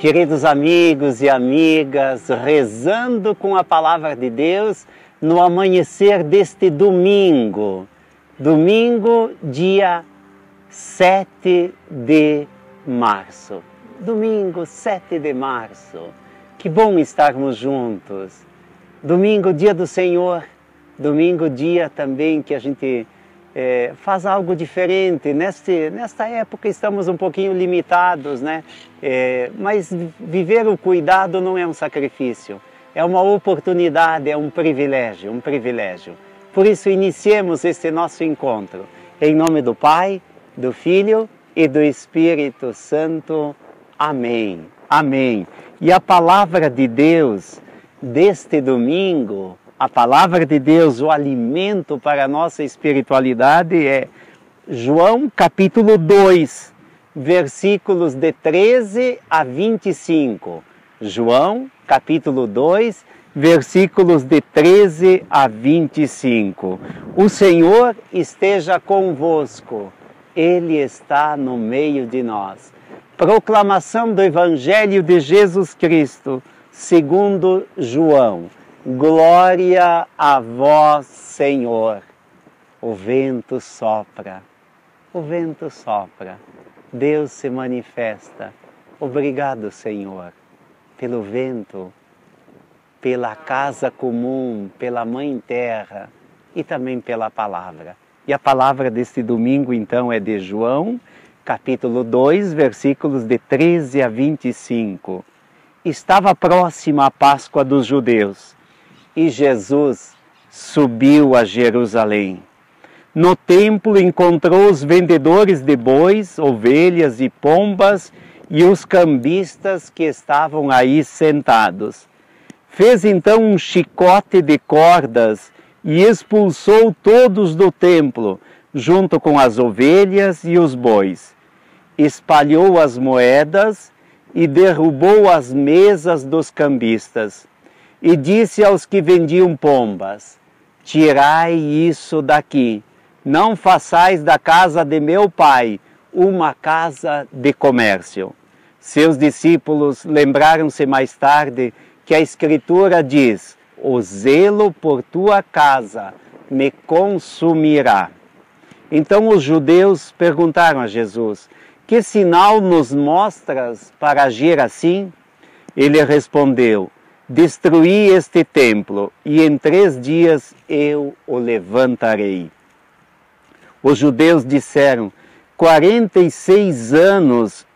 Queridos amigos e amigas, rezando com a Palavra de Deus no amanhecer deste domingo, dia 7 de março. Domingo 7 de março, que bom estarmos juntos. Domingo, dia do Senhor, domingo, dia também que a gente faz algo diferente. Nesta época estamos um pouquinho limitados, né? Mas viver o cuidado não é um sacrifício, é uma oportunidade, é um privilégio, um privilégio. Por isso iniciemos este nosso encontro, em nome do Pai, do Filho e do Espírito Santo. Amém. Amém. E a palavra de Deus deste domingo, a palavra de Deus, o alimento para a nossa espiritualidade é João capítulo 2, versículos de 13 a 25. João capítulo 2, versículos de 13 a 25. O Senhor esteja convosco, Ele está no meio de nós. Proclamação do Evangelho de Jesus Cristo, segundo João. Glória a vós, Senhor. O vento sopra, Deus se manifesta. Obrigado, Senhor, pelo vento, pela casa comum, pela Mãe Terra e também pela palavra. E a palavra deste domingo, então, é de João, capítulo 2, versículos de 13 a 25. Estava próxima a Páscoa dos judeus e Jesus subiu a Jerusalém. No templo encontrou os vendedores de bois, ovelhas e pombas e os cambistas que estavam aí sentados. Fez então um chicote de cordas e expulsou todos do templo, junto com as ovelhas e os bois. Espalhou as moedas e derrubou as mesas dos cambistas. E disse aos que vendiam pombas: tirai isso daqui, não façais da casa de meu pai uma casa de comércio. Seus discípulos lembraram-se mais tarde que a Escritura diz: o zelo por tua casa me consumirá. Então os judeus perguntaram a Jesus: que sinal nos mostras para agir assim? Ele respondeu: destruí este templo e em 3 dias eu o levantarei. Os judeus disseram: 46 anos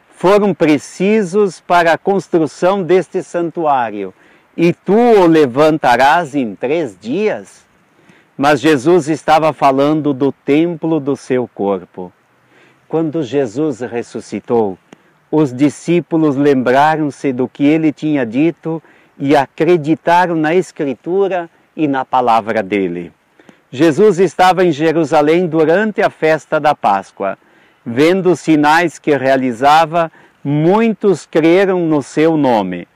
foram precisos para a construção deste santuário e tu o levantarás em 3 dias? Mas Jesus estava falando do templo do seu corpo. Quando Jesus ressuscitou, os discípulos lembraram-se do que ele tinha dito e acreditaram na Escritura e na palavra dele. Jesus estava em Jerusalém durante a festa da Páscoa. Vendo os sinais que realizava, muitos creram no seu nome.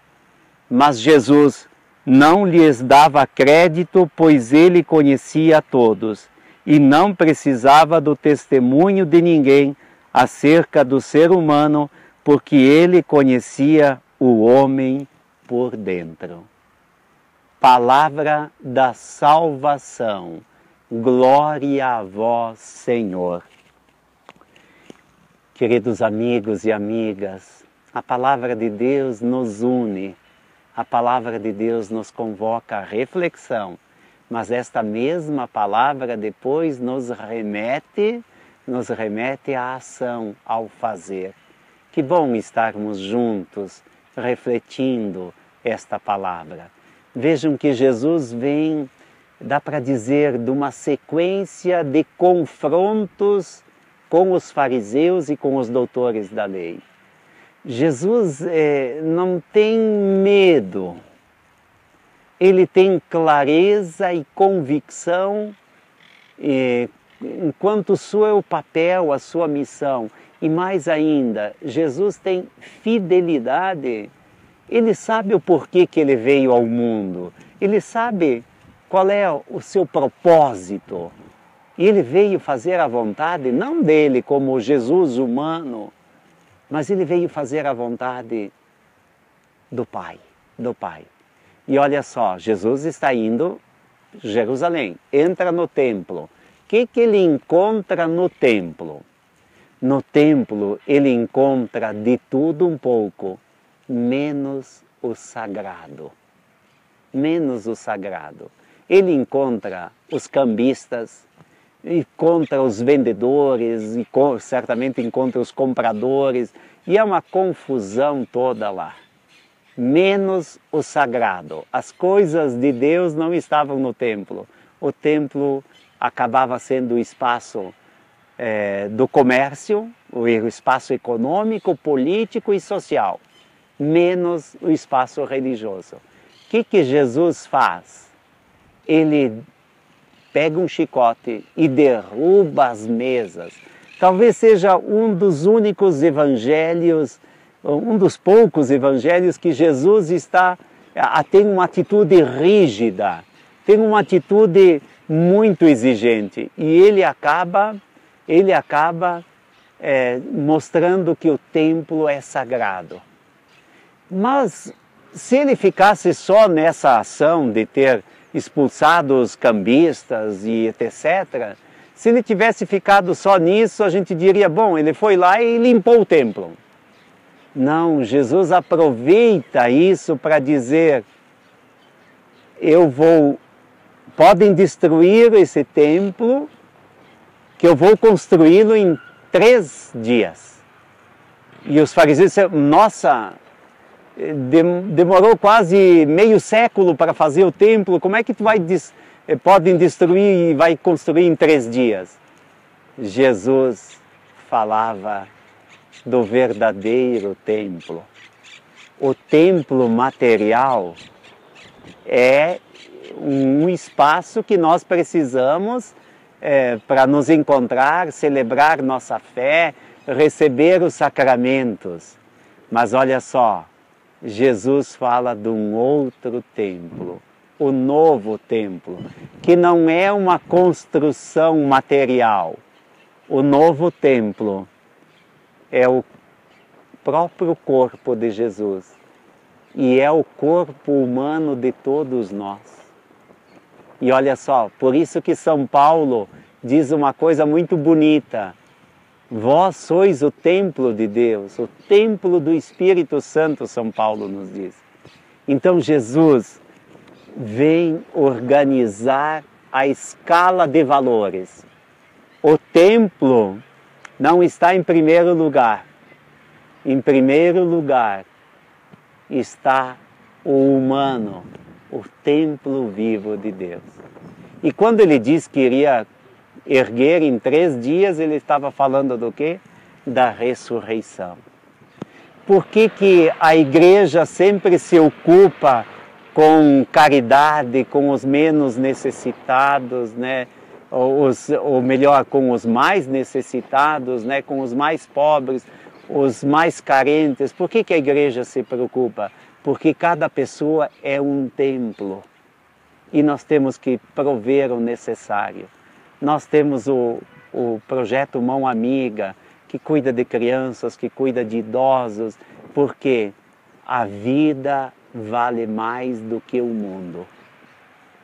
Mas Jesus não lhes dava crédito, pois ele conhecia a todos e não precisava do testemunho de ninguém acerca do ser humano, porque ele conhecia o homem por dentro. Palavra da salvação. Glória a vós, Senhor. Queridos amigos e amigas, a palavra de Deus nos une, a palavra de Deus nos convoca à reflexão, mas esta mesma palavra depois nos remete à ação, ao fazer. Que bom estarmos juntos, refletindo esta palavra. Vejam que Jesus vem, dá para dizer, de uma sequência de confrontos com os fariseus e com os doutores da lei. Jesus não tem medo, ele tem clareza e convicção enquanto o seu papel, a sua missão. E mais ainda, Jesus tem fidelidade. Ele sabe o porquê que ele veio ao mundo. Ele sabe qual é o seu propósito. E ele veio fazer a vontade, não dele como Jesus humano, mas ele veio fazer a vontade do Pai, do Pai. E olha só, Jesus está indo a Jerusalém, entra no templo. O que ele encontra no templo? No templo ele encontra de tudo um pouco, menos o sagrado. Menos o sagrado. Ele encontra os cambistas, encontra os vendedores, e certamente encontra os compradores, e é uma confusão toda lá. Menos o sagrado. As coisas de Deus não estavam no templo. O templo acabava sendo o espaço do comércio, o espaço econômico, político e social, menos o espaço religioso. O que Jesus faz? Ele pega um chicote e derruba as mesas. Talvez seja um dos únicos evangelhos, um dos poucos evangelhos que Jesus tem uma atitude rígida, tem uma atitude muito exigente. E ele acaba mostrando que o templo é sagrado. Mas se ele ficasse só nessa ação de ter expulsado os cambistas e etc., se ele tivesse ficado só nisso, a gente diria, bom, ele foi lá e limpou o templo. Não, Jesus aproveita isso para dizer, podem destruir esse templo, que eu vou construí-lo em 3 dias. E os fariseus disseram, nossa, demorou quase meio século para fazer o templo, como é que podem destruir e vai construir em 3 dias? Jesus falava do verdadeiro templo. O templo material é um espaço que nós precisamos para nos encontrar, celebrar nossa fé, receber os sacramentos. Mas olha só, Jesus fala de um outro templo, o novo templo, que não é uma construção material. O novo templo é o próprio corpo de Jesus e é o corpo humano de todos nós. E olha só, por isso que São Paulo diz uma coisa muito bonita. Vós sois o templo de Deus, o templo do Espírito Santo, São Paulo nos diz. Então Jesus vem organizar a escala de valores. O templo não está em primeiro lugar. Em primeiro lugar está o humano, o templo vivo de Deus. E quando ele diz que iria erguer em 3 dias, ele estava falando do quê? Da ressurreição. Por que a igreja sempre se ocupa com caridade, com os menos necessitados, né? Ou melhor, com os mais necessitados, né? Com os mais pobres, os mais carentes? Por que a igreja se preocupa? Porque cada pessoa é um templo e nós temos que prover o necessário. Nós temos o projeto Mão Amiga, que cuida de crianças, que cuida de idosos, porque a vida vale mais do que o mundo.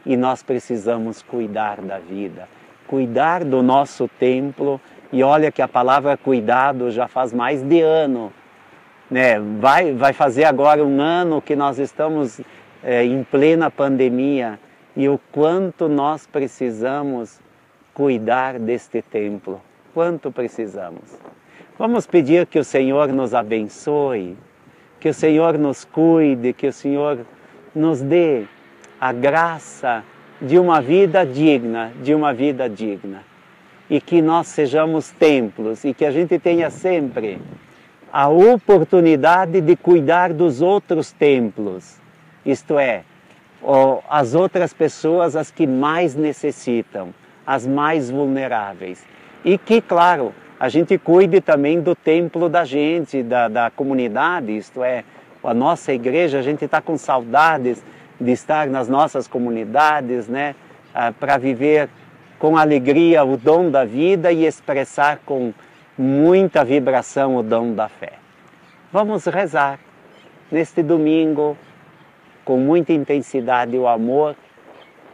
E nós precisamos cuidar da vida, cuidar do nosso templo. E olha que a palavra cuidado já faz mais de ano. Né? Vai fazer agora 1 ano que nós estamos em plena pandemia e o quanto nós precisamos cuidar deste templo, quanto precisamos. Vamos pedir que o Senhor nos abençoe, que o Senhor nos cuide, que o Senhor nos dê a graça de uma vida digna, e que nós sejamos templos e que a gente tenha sempre a oportunidade de cuidar dos outros templos, isto é, as outras pessoas, as que mais necessitam, as mais vulneráveis. E que, claro, a gente cuide também do templo da gente, da comunidade, isto é, a nossa igreja, a gente está com saudades de estar nas nossas comunidades, né, para viver com alegria o dom da vida e expressar com muita vibração o dom da fé. vamos rezar neste domingo com muita intensidade o amor,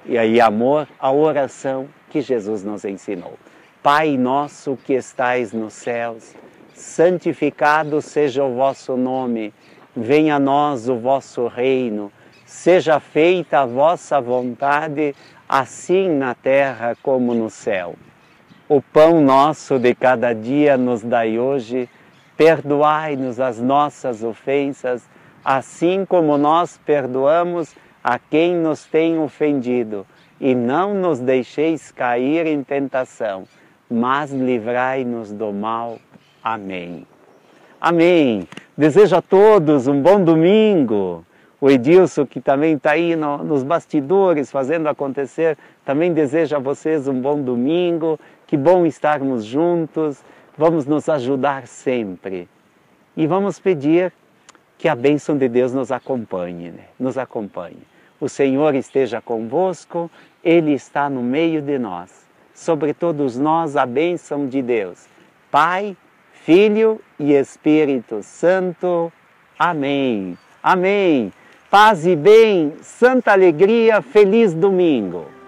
e aí amor, a oração que Jesus nos ensinou. Pai nosso que estais nos céus, santificado seja o vosso nome, venha a nós o vosso reino, seja feita a vossa vontade, assim na terra como no céu. O pão nosso de cada dia nos dai hoje, perdoai-nos as nossas ofensas, assim como nós perdoamos a quem nos tem ofendido, e não nos deixeis cair em tentação, mas livrai-nos do mal. Amém. Amém. Desejo a todos um bom domingo. O Edilson, que também está aí nos bastidores, fazendo acontecer, também deseja a vocês um bom domingo. Que bom estarmos juntos. Vamos nos ajudar sempre. E vamos pedir que a bênção de Deus nos acompanhe, né? Nos acompanhe. O Senhor esteja convosco, Ele está no meio de nós. Sobre todos nós a bênção de Deus, Pai, Filho e Espírito Santo. Amém. Amém. Paz e bem, santa alegria, feliz domingo.